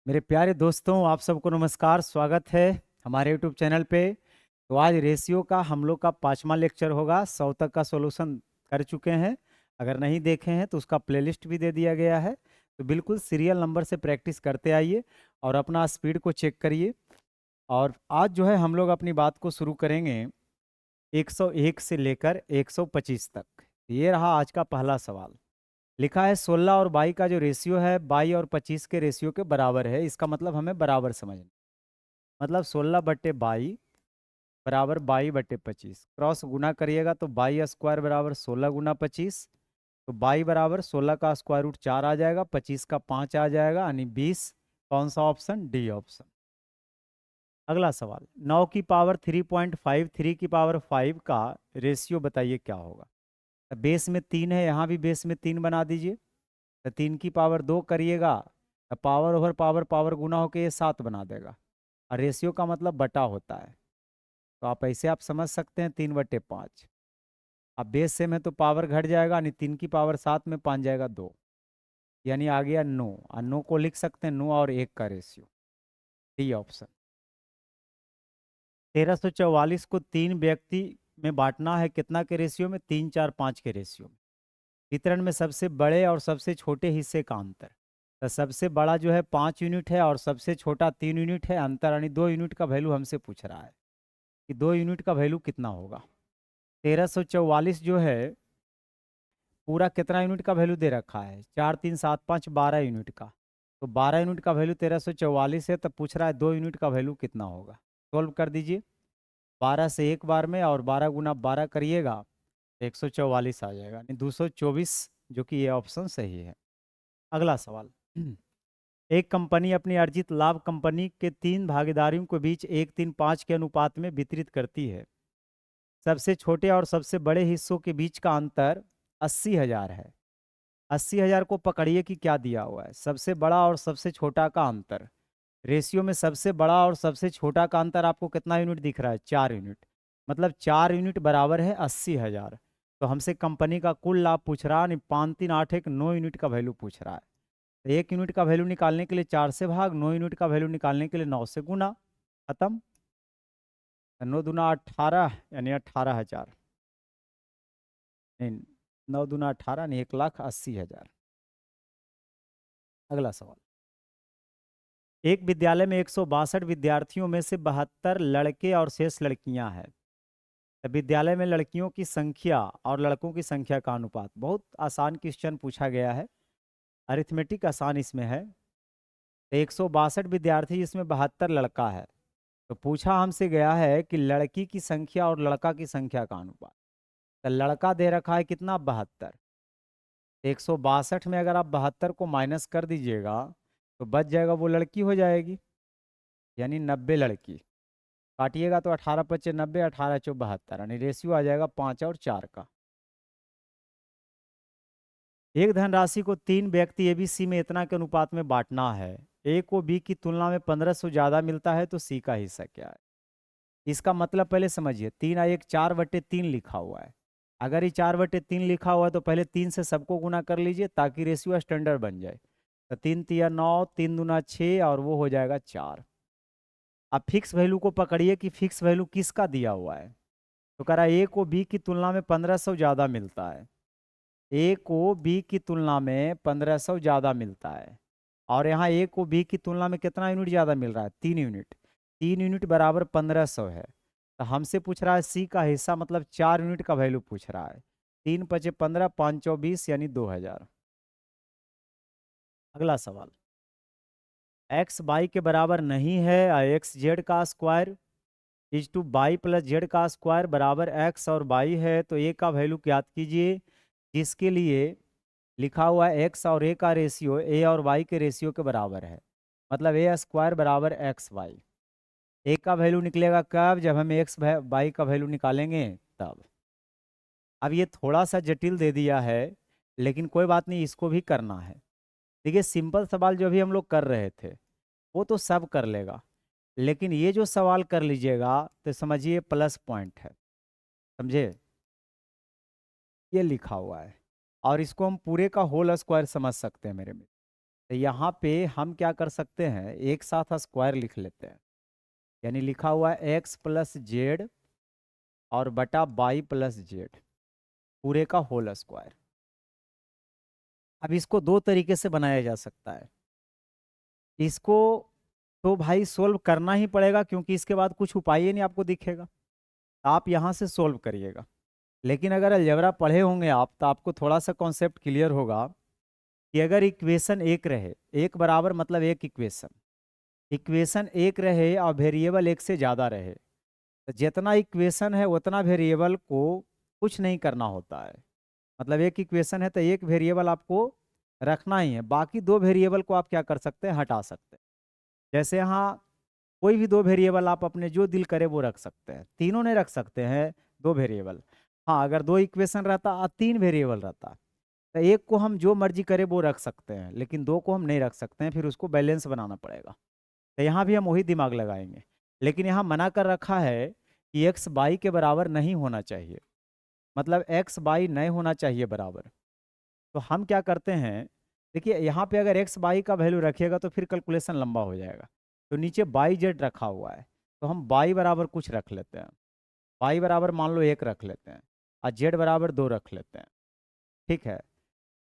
मेरे प्यारे दोस्तों, आप सबको नमस्कार। स्वागत है हमारे यूट्यूब चैनल पे। तो आज रेशियो का हम लोग का 5वां लेक्चर होगा। 100 तक का सॉल्यूशन कर चुके हैं। अगर नहीं देखे हैं तो उसका प्लेलिस्ट भी दे दिया गया है। तो बिल्कुल सीरियल नंबर से प्रैक्टिस करते आइए और अपना स्पीड को चेक करिए। और आज जो है हम लोग अपनी बात को शुरू करेंगे 101 से लेकर 125 तक। ये रहा आज का पहला सवाल। लिखा है 16 और 22 का जो रेशियो है 22 और 25 के रेशियो के बराबर है। इसका मतलब हमें बराबर समझना। मतलब 16/22 बराबर 22/25। क्रॉस गुना करिएगा तो 22² बराबर 16 × 25। तो 22 बराबर 16 का स्क्वायर रूट 4 आ जाएगा, 25 का 5 आ जाएगा, यानी 20। कौन सा ऑप्शन? D option. अगला सवाल, 9 की पावर 3.5 3 की पावर 5 का रेशियो बताइए क्या होगा। तो बेस में 3 है, यहाँ भी बेस में 3 बना दीजिए। तो 3 की पावर 2 करिएगा तो पावर ओवर पावर पावर गुना होकर ये 7 बना देगा। और रेशियो का मतलब बटा होता है। तो आप ऐसे आप समझ सकते हैं 3/5। अब बेस सेम है तो पावर घट जाएगा, यानी 3 की पावर 7 में 5 जाएगा 2, यानी आ गया 9। और 9 को लिख सकते हैं 9 और 1 का रेशियो। D option. 1344 को 3 व्यक्ति में बांटना है, कितना के रेशियो में? 3 4 5 के रेशियो में। वितरण में सबसे बड़े और सबसे छोटे हिस्से का अंतर। तो सबसे बड़ा जो है 5 यूनिट है और सबसे छोटा 3 यूनिट है। अंतर यानी 2 यूनिट का वैल्यू हमसे पूछ रहा है कि 2 यूनिट का वैल्यू कितना होगा। 1344 जो है पूरा कितना यूनिट का वैल्यू दे रखा है? 4 3 7 5 12 यूनिट का। तो 12 यूनिट का वैल्यू 1344 है, तब पूछ रहा है 2 यूनिट का वैल्यू कितना होगा। सॉल्व कर दीजिए। 12 से एक बार में और 12 गुना 12 करिएगा तो 144 आ जाएगा, यानी 224, जो कि ये ऑप्शन सही है। अगला सवाल। एक कंपनी अपनी अर्जित लाभ कंपनी के 3 भागीदारों के बीच 1:3:5 के अनुपात में वितरित करती है। सबसे छोटे और सबसे बड़े हिस्सों के बीच का अंतर 80,000 है। 80,000 को पकड़िए कि क्या दिया हुआ है। सबसे बड़ा और सबसे छोटा का अंतर। रेशियो में सबसे बड़ा और सबसे छोटा का अंतर आपको कितना यूनिट दिख रहा है? 4 यूनिट। मतलब 4 यूनिट बराबर है 80,000। तो हमसे कंपनी का कुल लाभ पूछ रहा है, नहीं 5 3 8 1 9 यूनिट का वैल्यू पूछ रहा है। तो 1 यूनिट का वैल्यू निकालने के लिए 4 से भाग, 9 यूनिट का वैल्यू निकालने के लिए 9 से गुना। खत्म। 9 दूना 18, यानी 18,000। नहीं, 9 दूना 18, नहीं 1,80,000। अगला सवाल। एक विद्यालय में 162 विद्यार्थियों में से 72 लड़के और शेष लड़कियां हैं। तो विद्यालय में लड़कियों की संख्या और लड़कों की संख्या का अनुपात। बहुत आसान क्वेश्चन पूछा गया है, अरिथमेटिक आसान इसमें है। तो 162 विद्यार्थी जिसमें 72 लड़का है। तो पूछा हमसे गया है कि लड़की की संख्या और लड़का की संख्या का अनुपात। तो लड़का दे रखा है कितना? 72। 162 में अगर आप 72 को माइनस कर दीजिएगा तो बच जाएगा, वो लड़की हो जाएगी, यानी 90 लड़की। काटिएगा तो 18 पच्चे 90, 18 चौ 72, यानी रेशियो आ जाएगा 5 और 4 का। एक धनराशि को 3 व्यक्ति एबीसी में इतना के अनुपात में बांटना है। ए को बी की तुलना में 1500 ज़्यादा मिलता है, तो सी का हिस्सा क्या है? इसका मतलब पहले समझिए। 3 और 1 4/3 लिखा हुआ है। अगर ये 4/3 लिखा हुआ है तो पहले 3 से सबको गुना कर लीजिए ताकि रेशियो स्टैंडर्ड बन जाए। तो 3 तिया 9, 3 दूना 6, और वो हो जाएगा 4। अब फिक्स वैल्यू को पकड़िए कि फिक्स वैल्यू किसका दिया हुआ है। तो कह रहा है ए को बी की तुलना में 1500 ज़्यादा मिलता है। ए को बी की तुलना में 1500 ज़्यादा मिलता है। और यहाँ ए को बी की तुलना में कितना यूनिट ज़्यादा मिल रहा है? 3 यूनिट। 3 यूनिट बराबर 1500 है। तो हमसे पूछ रहा है सी का हिस्सा, मतलब 4 यूनिट का वैल्यू पूछ रहा है। 3 पचे 15, 5 चौ 20, यानी 2000। अगला सवाल। एक्स वाई के बराबर नहीं है और एक्स जेड का square is to Y plus Z का स्क्वायर बराबर एक्स और वाई है। तो ए का वैल्यू ज्ञात कीजिए, जिसके लिए लिखा हुआ है एक्स और ए का रेशियो ए और वाई के रेशियो के बराबर है। मतलब ए स्क्वायर बराबर एक्स वाई। ए का वैल्यू निकलेगा कब? जब हम एक्स वाई का वैल्यू निकालेंगे तब। अब ये थोड़ा सा जटिल दे दिया है, लेकिन कोई बात नहीं, इसको भी करना है। देखिए, सिंपल सवाल जो भी हम लोग कर रहे थे वो तो सब कर लेगा, लेकिन ये जो सवाल कर लीजिएगा तो समझिए प्लस पॉइंट है। समझे? ये लिखा हुआ है और इसको हम पूरे का होल स्क्वायर समझ सकते हैं मेरे में। तो यहाँ पे हम क्या कर सकते हैं, एक साथ स्क्वायर लिख लेते हैं। यानी लिखा हुआ है एक्स प्लस जेड और बटा वाई प्लस जेड पूरे का होल स्क्वायर। अब इसको दो तरीके से बनाया जा सकता है। इसको तो भाई सोल्व करना ही पड़ेगा, क्योंकि इसके बाद कुछ उपाय ही नहीं आपको दिखेगा। आप यहाँ से सोल्व करिएगा। लेकिन अगर अलजेब्रा पढ़े होंगे आप, तो आपको थोड़ा सा कॉन्सेप्ट क्लियर होगा कि अगर इक्वेशन एक रहे, एक बराबर मतलब एक इक्वेशन, इक्वेशन एक रहे और वेरिएबल एक से ज़्यादा रहे, तो जितना इक्वेशन है उतना वेरिएबल को कुछ नहीं करना होता है। मतलब एक इक्वेशन है तो एक वेरिएबल आपको रखना ही है, बाकी दो वेरिएबल को आप क्या कर सकते हैं, हटा सकते हैं। जैसे यहाँ कोई भी दो वेरिएबल आप अपने जो दिल करे वो रख सकते हैं, तीनों नहीं रख सकते हैं दो वेरिएबल। हाँ, अगर दो इक्वेशन रहता और तीन वेरिएबल रहता तो एक को हम जो मर्जी करे वो रख सकते हैं, लेकिन दो को हम नहीं रख सकते हैं, फिर उसको बैलेंस बनाना पड़ेगा। तो यहाँ भी हम वही दिमाग लगाएंगे। लेकिन यहाँ मना कर रखा है कि एक्स बाई के बराबर नहीं होना चाहिए, मतलब एक्स बाई नहीं होना चाहिए बराबर। तो हम क्या करते हैं, देखिए यहाँ पे अगर एक्स बाई का वैल्यू रखिएगा तो फिर कैलकुलेशन लंबा हो जाएगा। तो नीचे बाई जेड रखा हुआ है, तो हम बाई बराबर कुछ रख लेते हैं। बाई बराबर मान लो एक रख लेते हैं और जेड बराबर दो रख लेते हैं। ठीक है,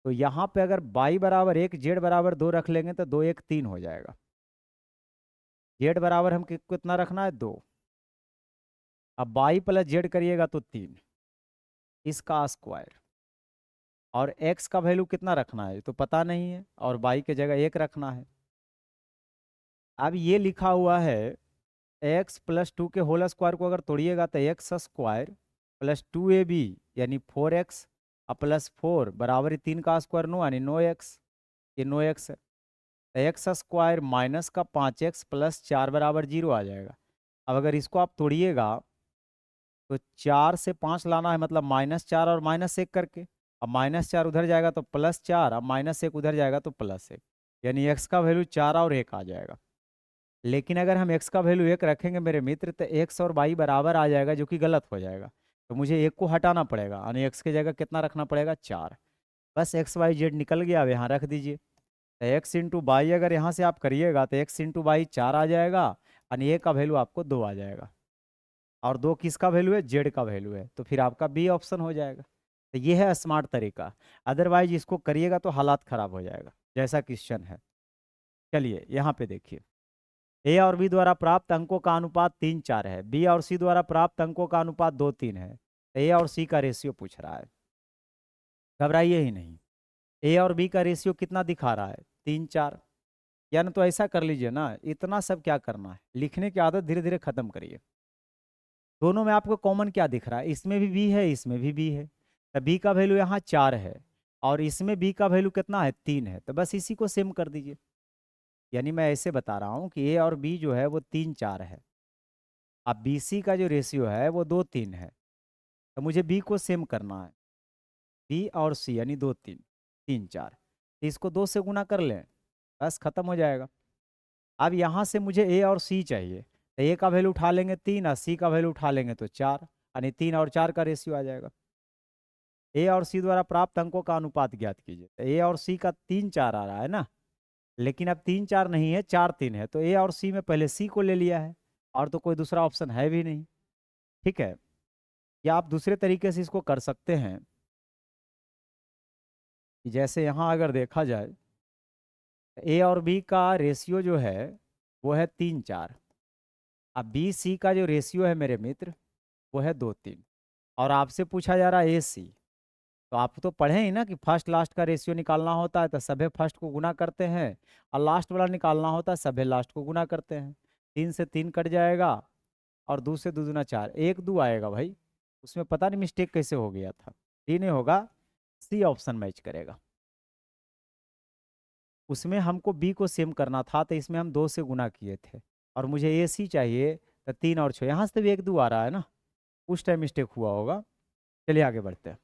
तो यहाँ पे अगर बाई बराबर एक जेड बराबर दो रख लेंगे तो दो एक तीन हो जाएगा। जेड बराबर हम कितना रखना है, दो। अब बाई प्लस जेड करिएगा तो तीन, इसका स्क्वायर। और एक्स का वैल्यू कितना रखना है तो पता नहीं है, और बाई के जगह एक रखना है। अब ये लिखा हुआ है एक्स प्लस टू के होल स्क्वायर को अगर तोड़िएगा तो X square plus two A B यानी फोर एक्स और प्लस फोर बराबर तीन का स्क्वायर नो, यानी नो एक्स। ये नो एक्स है। तो एक्स स्क्वायर माइनस का पाँच एक्स प्लस चार बराबर जीरो आ जाएगा। अब अगर इसको आप तोड़िएगा तो चार से पाँच लाना है, मतलब माइनस चार और माइनस एक करके। अब माइनस चार उधर जाएगा तो प्लस चार, अब माइनस एक उधर जाएगा तो प्लस एक, यानी एक्स का वैल्यू चार और एक आ जाएगा। लेकिन अगर हम एक्स का वैल्यू एक रखेंगे मेरे मित्र, तो एक्स और वाई बराबर आ जाएगा, जो कि गलत हो जाएगा। तो मुझे एक को हटाना पड़ेगा, यानी एक्स की जगह कितना रखना पड़ेगा, चार। बस एक्स वाई जेड निकल गया, अब यहाँ रख दीजिए। तो एक्स इंटू बाई अगर यहाँ से आप करिएगा तो एक्स इंटू बाई चार आ जाएगा, यानी ए का वैल्यू आपको दो आ जाएगा। और दो किसका वैल्यू है, जेड का वैल्यू है, तो फिर आपका बी ऑप्शन हो जाएगा। तो ये है स्मार्ट तरीका। अदरवाइज इसको करिएगा तो हालात खराब हो जाएगा, जैसा क्वेश्चन है। चलिए यहाँ पे देखिए, ए और बी द्वारा प्राप्त अंकों का अनुपात तीन चार है, बी और सी द्वारा प्राप्त अंकों का अनुपात दो तीन है। ए और सी का रेशियो पूछ रहा है, घबराइए ही नहीं। ए और बी का रेशियो कितना दिखा रहा है, तीन चार। यानी तो ऐसा कर लीजिए ना, इतना सब क्या करना है, लिखने की आदत धीरे धीरे खत्म करिए। दोनों में आपको कॉमन क्या दिख रहा है, इसमें भी बी है, इसमें भी बी है। तो बी का वैल्यू यहाँ चार है और इसमें बी का वैल्यू कितना है, तीन है, तो बस इसी को सेम कर दीजिए। यानी मैं ऐसे बता रहा हूँ कि ए और बी जो है वो तीन चार है, अब बी सी का जो रेशियो है वो दो तीन है, तो मुझे बी को सेम करना है। बी और सी यानी दो तीन, तीन चार, तो इसको दो से गुना कर लें, बस खत्म हो जाएगा। अब यहाँ से मुझे ए और सी चाहिए, तो ए का वैल्यू उठा लेंगे तीन और सी का वैल्यू उठा लेंगे तो चार, यानी तीन और चार का रेशियो आ जाएगा। ए और सी द्वारा प्राप्त अंकों का अनुपात ज्ञात कीजिए, तो ए और सी का तीन चार आ रहा है ना, लेकिन अब तीन चार नहीं है, चार तीन है, तो ए और सी में पहले सी को ले लिया है, और तो कोई दूसरा ऑप्शन है भी नहीं। ठीक है, या आप दूसरे तरीके से इसको कर सकते हैं कि जैसे यहाँ अगर देखा जाए, ए और बी का रेशियो जो है वो है तीन चार, अब बी सी का जो रेशियो है मेरे मित्र वो है दो तीन, और आपसे पूछा जा रहा है ए सी। तो आप तो पढ़े ही ना कि फर्स्ट लास्ट का रेशियो निकालना होता है तो सभे फर्स्ट को गुना करते हैं, और लास्ट वाला निकालना होता है सभे लास्ट को गुना करते हैं। तीन से तीन कट जाएगा और दो से दो दूना चार, एक दो आएगा भाई। उसमें पता नहीं मिस्टेक कैसे हो गया था, डी नहीं होगा, सी ऑप्शन मैच करेगा। उसमें हमको बी को सेम करना था, तो इसमें हम दो से गुना किए थे, और मुझे ए सी चाहिए, तो तीन और छः, यहाँ से तो भी एक दो आ रहा है ना, उस टाइम मिस्टेक हुआ होगा। चलिए आगे बढ़ते हैं।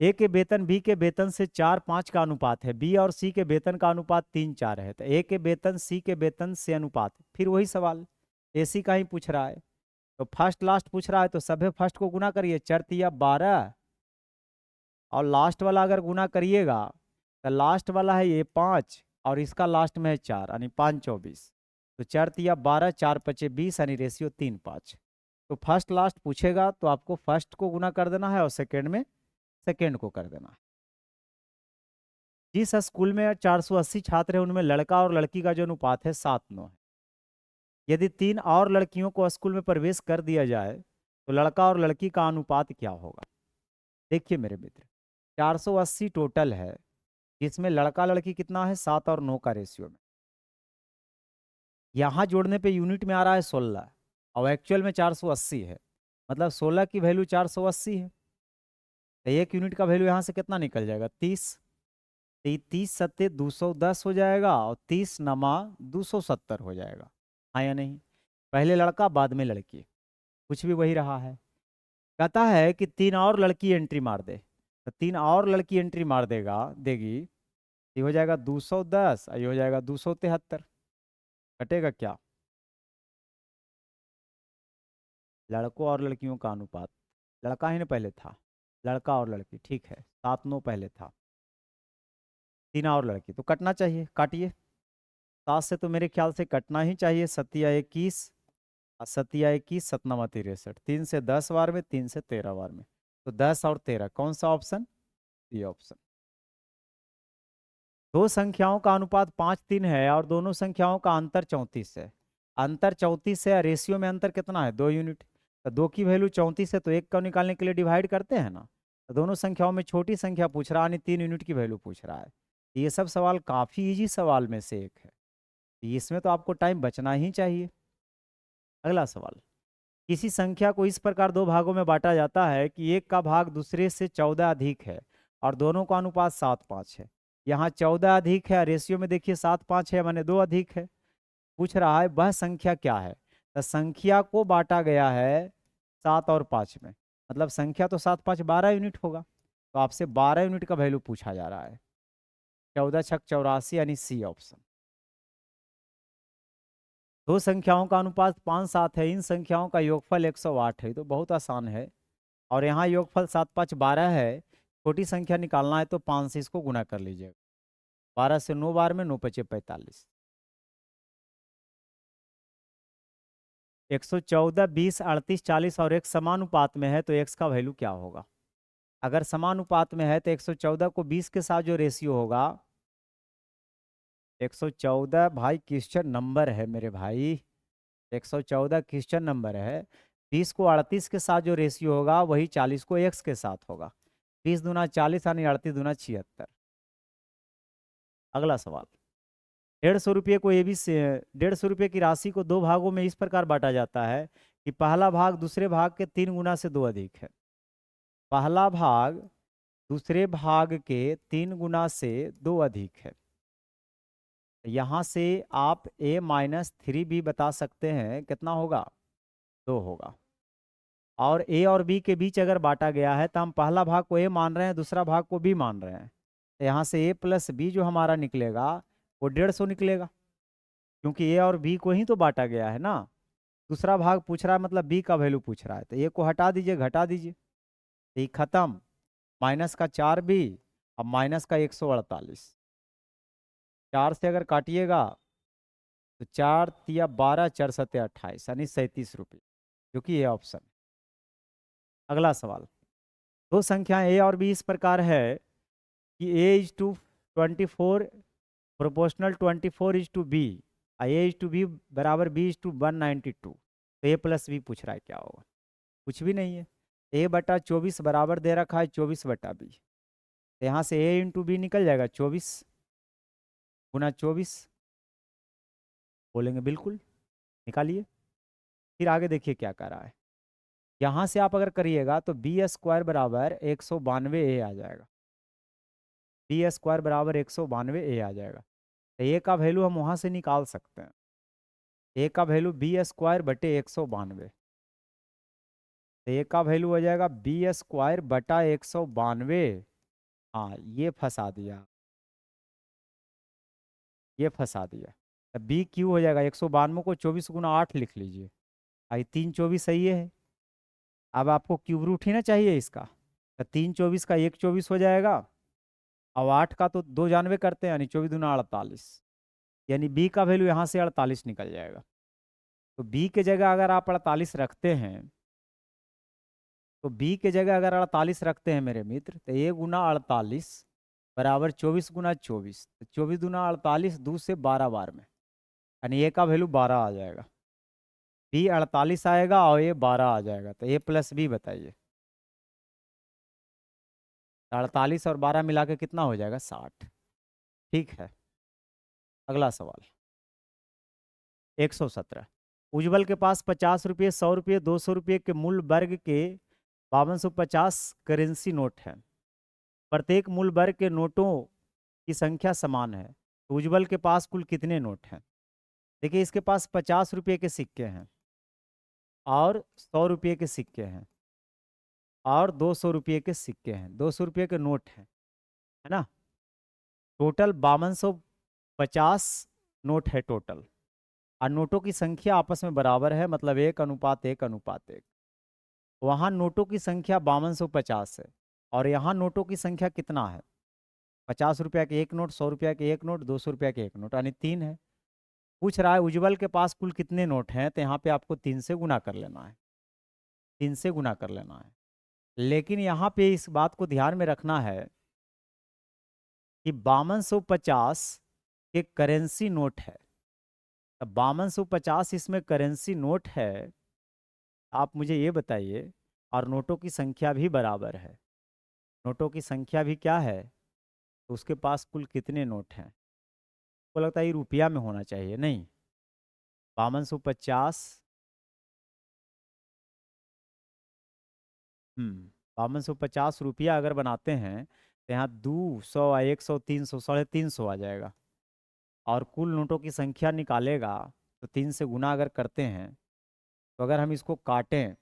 ए के वेतन बी के वेतन से चार पाँच का अनुपात है, बी और सी के वेतन का अनुपात तीन चार है, तो ए के वेतन सी के वेतन से अनुपात, फिर वही सवाल, ए सी का ही पूछ रहा है। तो फर्स्ट लास्ट पूछ रहा है तो सभे फर्स्ट को गुना करिए, चार तिया 12, और लास्ट वाला अगर गुना करिएगा तो लास्ट वाला है ये 5 और इसका लास्ट में है 4 यानी 5 24। तो 4 तिया 12, 4 पचे 20 यानी रेशियो 3 5। तो फर्स्ट लास्ट पूछेगा तो आपको फर्स्ट को गुना कर देना है और सेकेंड में सेकेंड को कर देना है। जिस स्कूल में 480 छात्र हैं उनमें लड़का और लड़की का जो अनुपात है 7:9 है। यदि 3 और लड़कियों को स्कूल में प्रवेश कर दिया जाए तो लड़का और लड़की का अनुपात क्या होगा? देखिए मेरे मित्र, 480 टोटल है, जिसमें लड़का लड़की कितना है 7 और 9 का रेशियो में। यहाँ जोड़ने पे यूनिट में आ रहा है 16 और एक्चुअल में 480 है, मतलब 16 की वैल्यू 480 है। तो एक यूनिट का वैल्यू यहाँ से कितना निकल जाएगा? 30। तो 30 सत्ते 210 हो जाएगा और 30 नमा 270 हो जाएगा। हाँ या नहीं? पहले लड़का बाद में लड़की, कुछ भी वही रहा है। कहता है कि 3 और लड़की एंट्री मार दे, तो 3 और लड़की एंट्री मार देगी। ये हो जाएगा 210 और ये हो जाएगा 273। कटेगा क्या? लड़कों और लड़कियों का अनुपात, लड़का ही ना पहले था, लड़का और लड़की, ठीक है, 7-9 पहले था, 3 और लड़की, तो कटना चाहिए। काटिए। 7 से तो मेरे ख्याल से कटना ही चाहिए। 7 सतिया 21 सतनामा 63, 3 से 10 बार में, 3 से 13 बार में, तो 10 और 13, कौन सा ऑप्शन? ये ऑप्शन। दो संख्याओं का अनुपात 5-3 है और दोनों संख्याओं का अंतर 34 है। अंतर 34 है, रेशियो में अंतर कितना है? 2 यूनिट। तो 2 की वैल्यू 34 है, तो 1 का निकालने के लिए डिवाइड करते हैं ना। तो दोनों संख्याओं में छोटी संख्या पूछ रहा है, यानी 3 यूनिट की वैल्यू पूछ रहा है। ये सब सवाल काफ़ी इजी सवाल में से एक है, इसमें तो आपको टाइम बचना ही चाहिए। अगला सवाल, किसी संख्या को इस प्रकार दो भागों में बांटा जाता है कि एक का भाग दूसरे से 14 अधिक है और दोनों का अनुपात 7-5 है। यहाँ 14 अधिक है, रेशियो में देखिए 7-5 है, माने 2 अधिक है। पूछ रहा है वह संख्या क्या है? तो संख्या को बांटा गया है 7 और 5 में, मतलब संख्या तो 7-5 12 यूनिट होगा। तो आपसे 12 यूनिट का वैल्यू पूछा जा रहा है। 14 छक 84 यानी सी ऑप्शन। दो संख्याओं का अनुपात 5-7 है, इन संख्याओं का योगफल 108 है, तो बहुत आसान है। और यहाँ योगफल 7-5 12 है, छोटी संख्या निकालना है तो 5 से इसको गुना कर लीजिएगा। 12 से 9 बार में, 9 पचे 45। 114, 20, 38, 40 और एक समानुपात में है तो एक्स का वैल्यू क्या होगा? अगर समानुपात में है तो 114 को 20 के साथ जो रेशियो होगा, 114 भाई क्वेश्चन नंबर है मेरे भाई, 114 क्वेश्चन नंबर है। 20 को 38 के साथ जो रेशियो होगा वही 40 को एक्स के साथ होगा। 20 दूना 40 यानी 38 दूना 76। अगला सवाल, 150 रुपये को ए बी से 150 रुपये की राशि को दो भागों में इस प्रकार बांटा जाता है कि पहला भाग दूसरे भाग के 3 गुना से 2 अधिक है। पहला भाग दूसरे भाग के 3 गुना से 2 अधिक है। यहाँ से आप a-3 भी बता सकते हैं, कितना होगा? 2 होगा। और ए और बी के बीच अगर बांटा गया है तो हम पहला भाग को ए मान रहे हैं, दूसरा भाग को बी मान रहे हैं। तो यहाँ से ए प्लस बी जो हमारा निकलेगा वो 150 निकलेगा, क्योंकि ए और बी को ही तो बांटा गया है ना। दूसरा भाग पूछ रहा है, मतलब बी का वैल्यू पूछ रहा है, तो ए को हटा दीजिए, घटा दीजिए, तो ये खत्म। माइनस का 4 बी अब माइनस का 148। 4 से अगर काटिएगा तो 4 तिया 12, 4 सत्ते 28 यानी 37 रुपये, जो कि ये ऑप्शन। अगला सवाल, दो संख्या ए और बी इस प्रकार है कि a/24 प्रोपोर्शनल 24:b, a/b बराबर b/192। तो a प्लस बी पूछ रहा है, क्या होगा? कुछ भी नहीं है। a/24 बराबर दे रखा है 24/b, तो यहाँ से a इंटू बी निकल जाएगा, 24 गुना 24। बोलेंगे बिल्कुल, निकालिए। फिर आगे देखिए क्या कर रहा है। यहाँ से आप अगर करिएगा तो b² बराबर 192a आ जाएगा। b² बराबर 192a आ जाएगा। तो ए का वैल्यू हम वहाँ से निकाल सकते हैं। ए का वैल्यू b² बटे 192। तो ए का वैल्यू हो जाएगा b² बटा 192। हाँ, ये फंसा दिया, ये फंसा दिया। तो बी क्यू हो जाएगा 192 को 24 गुना 8 लिख लीजिए। आई 3 24 सही है। अब आपको क्यूब रूट ही ना चाहिए इसका, तो 3 24 का 1 24 हो जाएगा और 8 का तो 2 जानवे करते हैं, यानी 24 दूना 48, यानी बी का वैल्यू यहाँ से 48 निकल जाएगा। तो बी के जगह अगर आप 48 रखते हैं, तो बी के जगह अगर 48 रखते हैं मेरे मित्र, तो ए गुना 48 बराबर 24 गुना 24, तो 24 दूना 48, 2 से 12 बार में, यानी ए का वैल्यू 12 आ जाएगा। बी 48 आएगा और ये 12 आ जाएगा, तो ए प्लस बी बताइए। 48 और 12 मिला के कितना हो जाएगा? 60। ठीक है, अगला सवाल 117। उज्जवल के पास 50 रुपये, 100 रुपये, 200 रुपये के मूल वर्ग के 5250 करेंसी नोट है। प्रत्येक मूल वर्ग के नोटों की संख्या समान है, तो उज्जवल के पास कुल कितने नोट हैं? देखिए, इसके पास 50 रुपये के सिक्के हैं और 100 रुपये के सिक्के हैं और 200 रुपये के सिक्के हैं, 200 रुपये के नोट हैं, है ना। टोटल 5250 नोट है टोटल, और नोटों की संख्या आपस में बराबर है, मतलब 1:1:1:1। वहाँ नोटों की संख्या 5250 है और यहाँ नोटों की संख्या कितना है? 50 रुपया के एक नोट, 100 रुपया के एक नोट, 200 रुपया के एक नोट, यानी 3 है। पूछ रहा है उज्जवल के पास कुल कितने नोट हैं, तो यहाँ पे आपको 3 से गुना कर लेना है, 3 से गुना कर लेना है। लेकिन यहाँ पे इस बात को ध्यान में रखना है कि 5250 के करेंसी नोट है। 5250 इसमें करेंसी नोट है, आप मुझे ये बताइए, और नोटों की संख्या भी बराबर है, नोटों की संख्या भी क्या है, तो उसके पास कुल कितने नोट हैं? को लगता है ये रुपया में होना चाहिए, नहीं। 5250, 5250 रुपया अगर बनाते हैं, तो यहाँ 200, 100, 300, 350 आ जाएगा। और कुल नोटों की संख्या निकालेगा तो 3 से गुना अगर करते हैं, तो अगर हम इसको काटें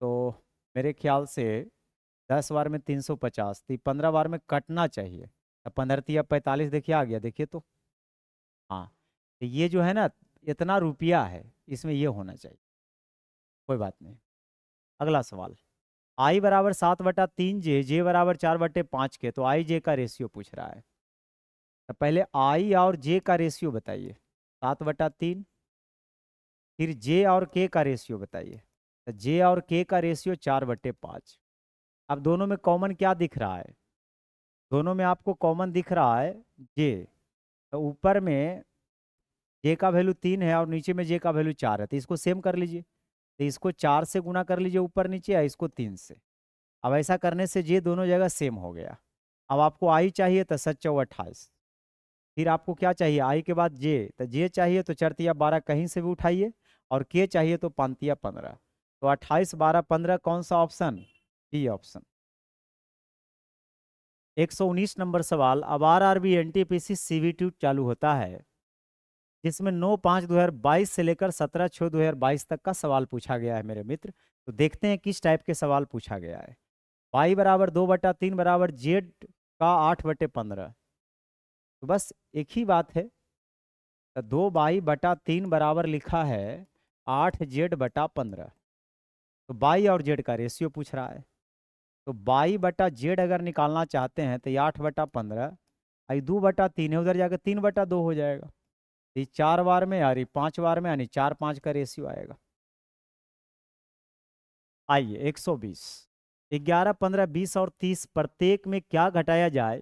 तो मेरे ख्याल से 10 बार में 350, तो 15 बार में कटना चाहिए। अब 15 या 45, देखिए आ गया, देखिए तो। हाँ, तो ये जो है ना, इतना रुपया है, इसमें ये होना चाहिए, कोई बात नहीं। अगला सवाल, आई बराबर 7/3 जे बराबर 4/5 के, तो आई जे का रेशियो पूछ रहा है। तो पहले आई और जे का रेशियो बताइए, 7/3, फिर जे और के का रेशियो बताइए। तो जे और के का रेशियो 4/5। अब दोनों में कॉमन क्या दिख रहा है? दोनों में आपको कॉमन दिख रहा है जे, तो ऊपर में जे का वैल्यू 3 है और नीचे में जे का वैल्यू 4 है, तो इसको सेम कर लीजिए। तो इसको 4 से गुना कर लीजिए ऊपर नीचे, या इसको 3 से। अब ऐसा करने से जे दोनों जगह सेम हो गया। अब आपको आई चाहिए, तो 7×4 = 28। फिर आपको क्या चाहिए? आई के बाद जे, तो जे चाहिए तो 4×3 = 12 कहीं से भी उठाइए, और के चाहिए तो 5×3 = 15। तो 28, 12, 15 कौन सा ऑप्शन? B option. 119 नंबर सवाल, अब आरआरबी एनटीपीसी सीवीटी चालू होता है, जिसमें 9/5/2022 से लेकर 17/6/2022 तक का सवाल पूछा गया है मेरे मित्र। तो देखते हैं किस टाइप के सवाल पूछा गया है। y बराबर 2/3 बराबर जेड का 8/15। तो बस एक ही बात है, तो 2y/3 बराबर लिखा है 8z/15। तो y और z का रेशियो पूछ रहा है। तो y/z अगर निकालना चाहते हैं, तो ये 8/15, आई 2/3 है, उधर जाकर 3/2 हो जाएगा। ये 4 बार में, यानी 5 बार में, यानी 4/5 का रेशियो आएगा। आइए 120, 11, 15, 20 और 30 प्रत्येक में क्या घटाया जाए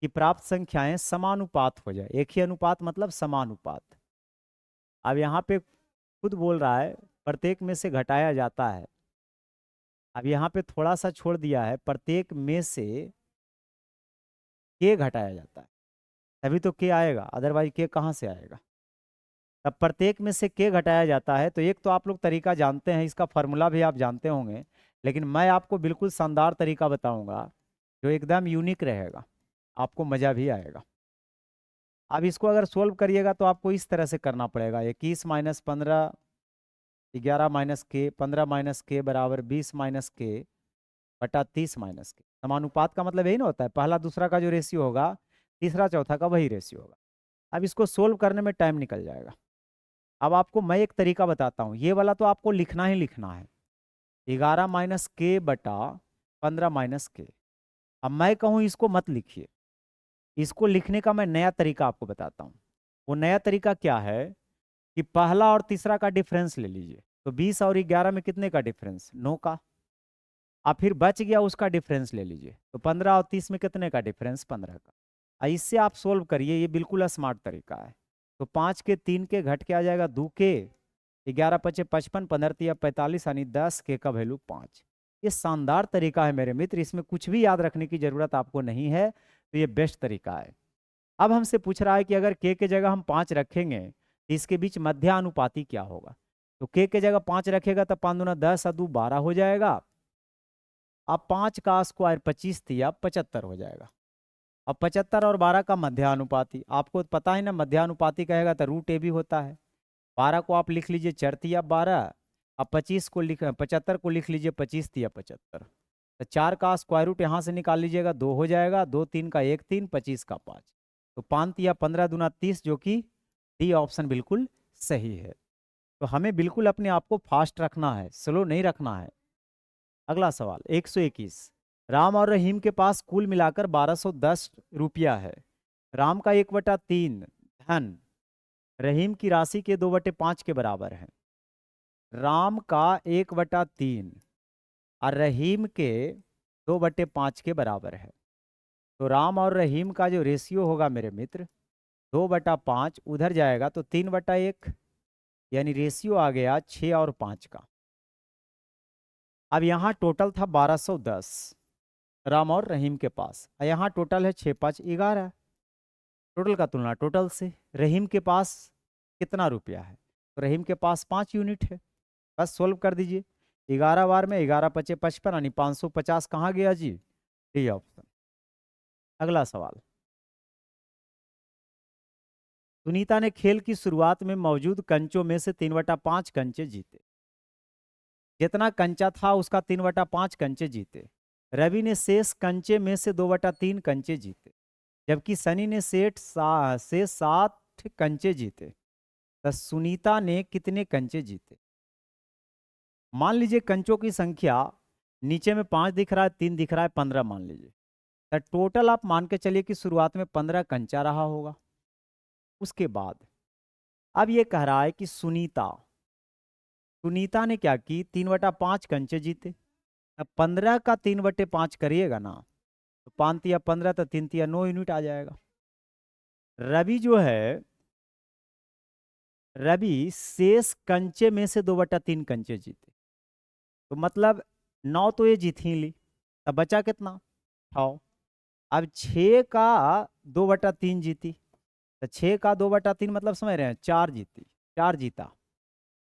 कि प्राप्त संख्याएं समानुपात हो जाए? एक ही अनुपात मतलब समानुपात। अब यहाँ पे खुद बोल रहा है प्रत्येक में से घटाया जाता है। अब यहाँ पे थोड़ा सा छोड़ दिया है, प्रत्येक में से के घटाया जाता है, तभी तो के आएगा, अदरवाइज के कहाँ से आएगा? तब प्रत्येक में से के घटाया जाता है। तो एक तो आप लोग तरीका जानते हैं, इसका फॉर्मूला भी आप जानते होंगे, लेकिन मैं आपको बिल्कुल शानदार तरीका बताऊंगा जो एकदम यूनिक रहेगा, आपको मज़ा भी आएगा। अब इसको अगर सोल्व करिएगा तो आपको इस तरह से करना पड़ेगा, 21 - 15, 11 - के, 15 - के बराबर 20 - के बटा 30 - के। समानुपात का मतलब यही ना होता है, पहला दूसरा का जो रेशियो होगा, तीसरा चौथा का वही रेशियो होगा। अब इसको सोल्व करने में टाइम निकल जाएगा। अब आपको मैं एक तरीका बताता हूँ, ये वाला तो आपको लिखना ही लिखना है, 11 - के बटा 15 - के। अब मैं कहूँ इसको मत लिखिए, इसको लिखने का मैं नया तरीका आपको बताता हूँ। वो नया तरीका क्या है कि पहला और तीसरा का डिफरेंस ले लीजिए। तो 20 और 11 में कितने का डिफरेंस? 9 का। अब फिर बच गया उसका डिफरेंस ले लीजिए। तो 15 और 30 में कितने का डिफरेंस? 15 का। इससे आप सोल्व करिए, ये बिल्कुल स्मार्ट तरीका है। तो 5 के 3 के घट के आ जाएगा 2 के, 11 पचे 55, 15 तिया 45, यानी 10 के का वैल्यू 5। ये शानदार तरीका है मेरे मित्र, इसमें कुछ भी याद रखने की जरूरत आपको नहीं है। तो ये बेस्ट तरीका है। अब हमसे पूछ रहा है कि अगर के जगह हम 5 रखेंगे तो इसके बीच मध्यानुपाती क्या होगा? तो के जगह 5 रखेगा तो 5 दूना 10 और 2 12 हो जाएगा। अब 5 का स्क्वायर 25 थी, अब 75 हो जाएगा। अब 75 और 12 का मध्यानुपाती आपको पता है ना, मध्यानुपाती कहेगा तो रूट ए भी होता है। 12 को आप लिख लीजिए 4 तिया 12। अब 25 को लिख 75 को लिख लीजिए 25 तिया 75। तो 4 का स्क्वायर रूट यहाँ से निकाल लीजिएगा, 2 हो जाएगा। 2 3 का 1 3, 25 का 5। तो 5 तिया 15 दूना 30, जो कि डी ऑप्शन बिल्कुल सही है। तो हमें बिल्कुल अपने आप को फास्ट रखना है, स्लो नहीं रखना है। अगला सवाल 121। राम और रहीम के पास कुल मिलाकर 1210 रुपया है। राम का 1/3 धन रहीम की राशि के 2/5 के बराबर है। राम का 1/3 और रहीम के 2/5 के बराबर है। तो राम और रहीम का जो रेशियो होगा मेरे मित्र, 2/5 उधर जाएगा तो 3/1, यानी रेशियो आ गया 6 और 5 का। अब यहाँ टोटल था 1210 राम और रहीम के पास, और यहाँ टोटल है 6 5 11। टोटल का तुलना टोटल से। रहीम के पास कितना रुपया है? तो रहीम के पास 5 यूनिट है। बस सोल्व कर दीजिए। 11 बार में 11 पचे 55, यानी 550 कहाँ गया जी? D option. अगला सवाल। सुनीता ने खेल की शुरुआत में मौजूद कंचों में से 3/5 कंचे जीते। जितना कंचा था उसका 3/5 कंचे जीते। रवि ने शेष कंचे में से 2/3 कंचे जीते, जबकि सनी ने से 7 कंचे जीते। तो सुनीता ने कितने कंचे जीते? मान लीजिए कंचों की संख्या नीचे में 5 दिख रहा है, 3 दिख रहा है, 15 मान लीजिए। तो टोटल आप मान के चलिए कि शुरुआत में 15 कंचा रहा होगा। उसके बाद अब ये कह रहा है कि सुनीता ने क्या की? 3/5 कंचे जीते। अब 15 का 3/5 करिएगा ना, तो 5 तिया 15, तो 3 तिया 9 यूनिट आ जाएगा। रवि जो है, रवि शेष कंचे में से 2/3 कंचे जीते। तो मतलब 9 तो ये जीत ही ली, तब बचा कितना? 6। अब 6 का 2/3 जीती, तो 6 का 2/3 मतलब समझ रहे हैं, 4 जीती, 4 जीता।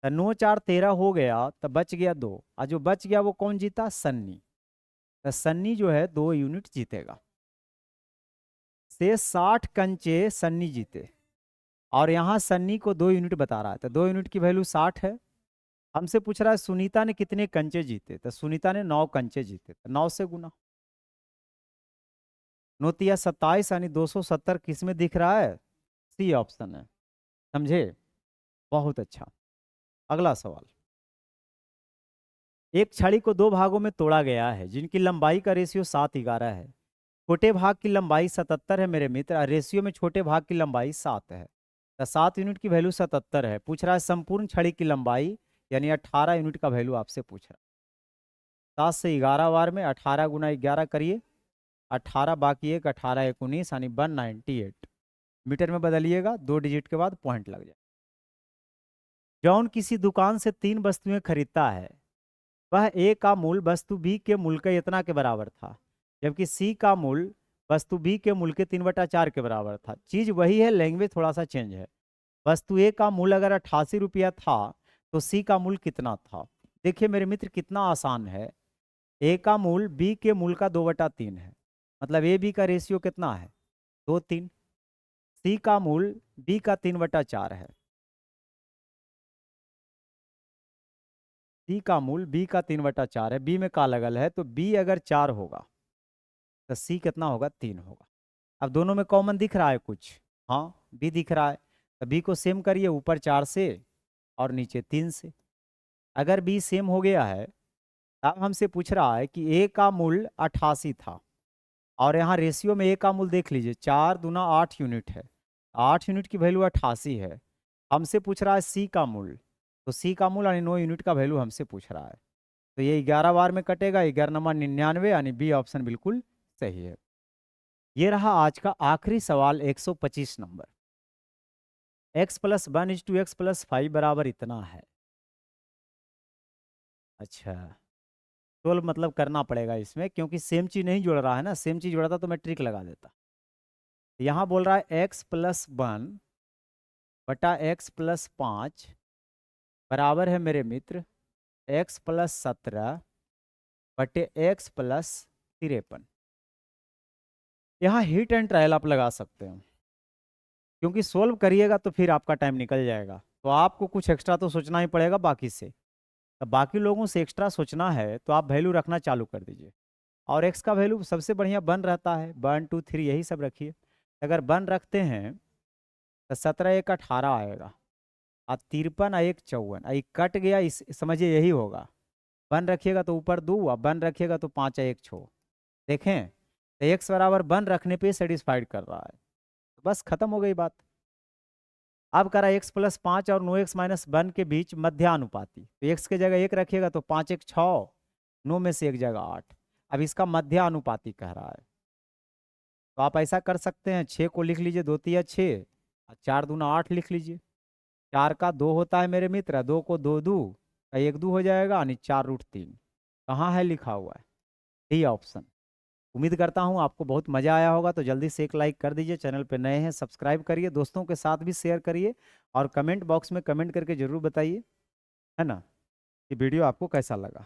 तो 9 4 13 हो गया, तो बच गया 2, और जो बच गया वो कौन जीता? सन्नी। तो सन्नी जो है 2 यूनिट जीतेगा। से 60 कंचे सन्नी जीते, और यहाँ सन्नी को 2 यूनिट बता रहा है, तो 2 यूनिट की वैल्यू 60 है। हमसे पूछ रहा है सुनीता ने कितने कंचे जीते, तो सुनीता ने 9 कंचे जीते। तो 9 से गुना। 9 तिया 27, यानी 270 किस में दिख रहा है? सी ऑप्शन है। समझे? बहुत अच्छा। अगला सवाल। एक छड़ी को 2 भागों में तोड़ा गया है, जिनकी लंबाई का रेशियो 7:11 है। छोटे भाग की लंबाई 77 है मेरे मित्र, और रेशियो में छोटे भाग की लंबाई 7 है। तो 7 यूनिट की वैल्यू 77 है। पूछ रहा है संपूर्ण छड़ी की लंबाई, यानी 18 यूनिट का वैल्यू आपसे पूछ रहा है। 7 से 11 बार में 18 गुना 11 करिए, 18 बाकी 1, 18 19, यानी 198 मीटर में बदलिएगा, 2 डिजिट के बाद पॉइंट लग जाए। जॉन किसी दुकान से 3 वस्तुएं खरीदता है। वह ए का मूल वस्तु बी के मूल के इतना के बराबर था, जबकि सी का मूल वस्तु बी के मूल के 3/4 के बराबर था। चीज वही है, लैंग्वेज थोड़ा सा चेंज है। वस्तु ए का मूल अगर 88 रुपया था, तो सी का मूल कितना था? देखिए मेरे मित्र, कितना आसान है। ए का मूल बी के मूल का 2/3 है, मतलब ए बी का रेशियो कितना है? 2 3। सी का मूल बी का 3/4 है। सी का मूल बी का 3/4 है। बी में का लगल है, तो बी अगर 4 होगा तो सी कितना होगा? 3 होगा। अब दोनों में कॉमन दिख रहा है कुछ? हाँ, बी दिख रहा है। तो बी को सेम करिए, ऊपर 4 से और नीचे 3 से। अगर बी सेम हो गया है, तब हमसे पूछ रहा है कि ए का मूल 88 था और यहाँ रेशियो में ए का मूल देख लीजिए, 4 दूना 8 यूनिट है, 8 यूनिट की वैल्यू 88 है। हमसे पूछ रहा है सी का मूल, तो सी का मूल यानी 9 यूनिट का वैल्यू हमसे पूछ रहा है। तो ये 11 बार में कटेगा, 11 नंबर 99, यानी बी ऑप्शन बिल्कुल सही है। ये रहा आज का आखिरी सवाल 125 नंबर। x प्लस 1:x+5 बराबर इतना है। अच्छा, 12 मतलब करना पड़ेगा इसमें, क्योंकि सेम चीज नहीं जुड़ रहा है ना, सेम चीज जुड़ा था तो मैं ट्रिक लगा देता। यहाँ बोल रहा है x+1/x+5 बराबर है मेरे मित्र x+17/x+53। यहाँ हिट एंड ट्रायल आप लगा सकते हो, क्योंकि सोल्व करिएगा तो फिर आपका टाइम निकल जाएगा, तो आपको कुछ एक्स्ट्रा तो सोचना ही पड़ेगा बाकी से। तो बाकी लोगों से एक्स्ट्रा सोचना है तो आप वैल्यू रखना चालू कर दीजिए। और x का वैल्यू सबसे बढ़िया 1 रहता है, 1 2 3 यही सब रखिए। अगर 1 रखते हैं तो 17 1 18 आएगा, और 53 1 54, ये कट गया, इस समझिए यही होगा। 1 रखिएगा तो ऊपर 2, और 1 रखिएगा तो 5 1 6। देखें तो x बराबर 1 रखने पे सेटिस्फाइड कर रहा है, तो बस खत्म हो गई बात। अब करा x+5 और 9x-1 के बीच मध्यानुपाती, तो x के जगह 1 रखिएगा तो 5 1 6, 9 में से 1 जगह 8। अब इसका मध्यानुपाती कह रहा है, तो आप ऐसा कर सकते हैं, 6 को लिख लीजिए, 2 तिया 6, 4 दूना 8 लिख लीजिए। 4 का 2 होता है मेरे मित्र, 2 को 2 2 का 1 2 हो जाएगा, यानी 4√3। कहाँ है लिखा हुआ है, डी ऑप्शन। उम्मीद करता हूँ आपको बहुत मज़ा आया होगा, तो जल्दी से एक लाइक कर दीजिए, चैनल पे नए हैं सब्सक्राइब करिए, दोस्तों के साथ भी शेयर करिए, और कमेंट बॉक्स में कमेंट करके ज़रूर बताइए, है ना, कि वीडियो आपको कैसा लगा।